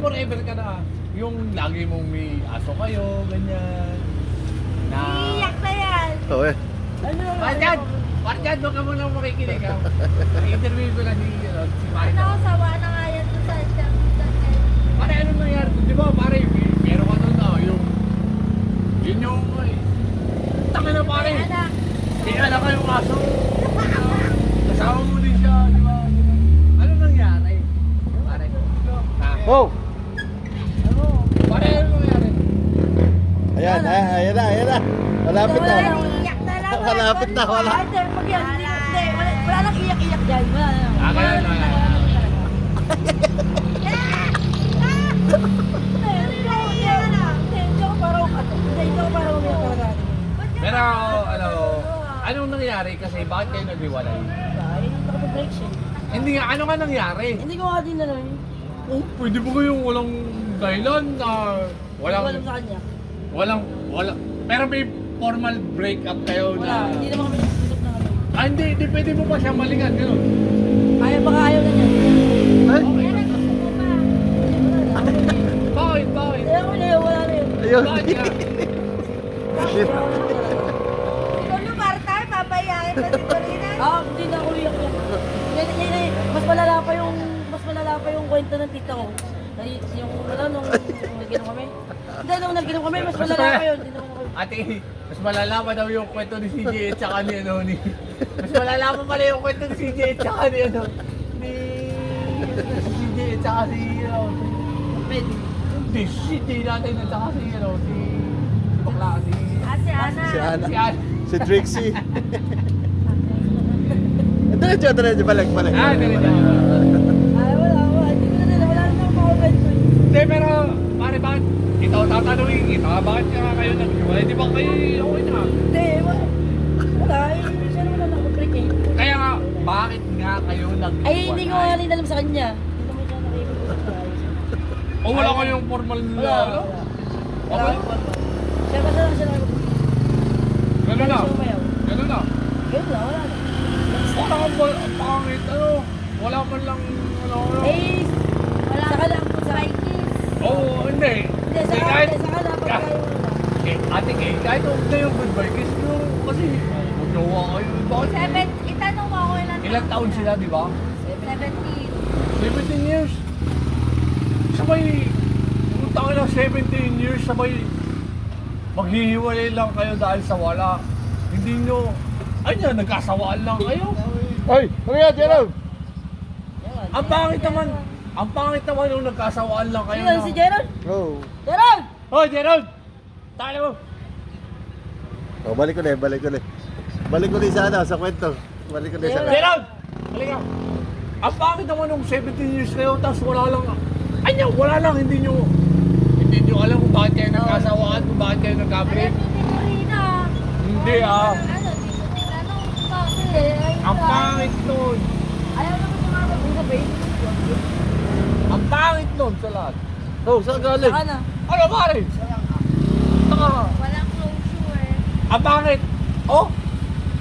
forever ka na. Yung lagi mong may aso kayo, ganyan. Na... Iiyak na yan. Oo eh. Ano? Parjan, doon ka muna makikinig ha. Na-interview ko lang si Marita. Ano, sawa na nga yan sa chat. Pare, ano nangyari? Di ba, pare, meron ka doon na, yun yung, taka na pare. Anak. Kaya na kayong aso. Kasama mo din siya, di ba? Ano nangyari? Pare. Ha? Oh! Pare, ano nangyari? Ayan na. Malapit na. Iiyak na lang. Malapit na, wala. Hindi, pag yan, hindi. Wala lang iyak-iyak dyan. Wala lang. Kaya na. Pero, anong nangyari? Kasi bakit kayo naghiwalay? Nakapag-break siya. Hindi nga, ano nga nangyari? Hindi ko nga din alam. Oh, pwede ba kayong walang dahilan na Hindi ko alam walang, sa kanya. wala, pero may formal breakup kayo Wala. na... Hindi naman kami nagsusok na ano. Hindi pwede mo pa siya malingan, gano'n. Baka ayaw na niya. Ay! Bakit? Ayaw na yun. Wala na yun. Ayun. Bakit nga? Ikaw yung part-time, papayain na si Corina. Hindi na ako iyak yan. Mas malala pa yung kwento ng tita ko. Yung nung nagkinom kami. Hindi, nung nagkinom kami, mas malala pa yun. Hindi naman ako. Ate, mas malala pa daw yung kwento ni CJ at saka ni ano ni... Mas malala pa pala yung kwento ni CJ at saka ni ano... Ni... CJ at saka si... Pwede. Hindi, si CJ natin at saka si ano... Si bakla, si... Si Ana. Si Ana. Si Ana. Si Trixie. Diretso. Balik. Ganito. Ay, wala. Hindi ko na nila. Wala na akong makakwento. Hindi, pero... Pare, bakit? Ito, tatanungin kita. Bakit nga kayo naghiwalay? Di ba kayo okay na? Hindi, wala. Siya naman na nakapag-break eh. Kaya nga, bakit nga kayo naghiwalay? Ay, hindi ko nga rin alam sa kanya. Hindi naman siya nakikipag sa ayos. O wala kayong formal na... Wala. ano? Wala. Okay. Siya basta lang siya nakikipag. Gano'n na. Sumayaw. Gano'n na. Ganun lang, wala na. Wala kang ang pangit, ano? Wala man lang, ano? Eh, saka lang po sa Vikings. Oo, hindi. Hindi, saka lang pag kayo na. Ate Kay, kahit huwag na yung goodbye kiss nyo, kasi magjowa kayo. Bakit? Itanong mo ako ilang Ilang taon sila, di ba? 17. 17 years. Sabay, kung taon na 17 years, sabay, maghihiwalay lang kayo dahil sa wala. Hindi nyo, ayun, nagkasawaan lang kayo. Ay! Ano yan, Gerald? Ang pangit naman nung nagkasawaan lang kayo. Sino si Gerald? Oh. Gerald! Hoy, Gerald! Tayo mo! Oh, balik ko na. Balik ko na sa kwento. Balik ko na sa Gerald! Halika! Ang pangit naman nung 17 years kayo, tapos wala lang, wala lang, hindi nyo alam kung bakit kayo nagkasawaan, kung bakit kayo nagka-break. Hindi ah. Ang pangit nun. Ayaw naman yung mga mag-usap eh. Ang pangit nun sa lahat. Oh, saan galing? Saka na. Ano pare? Taka ka. Walang closure. Ang pangit. Oh,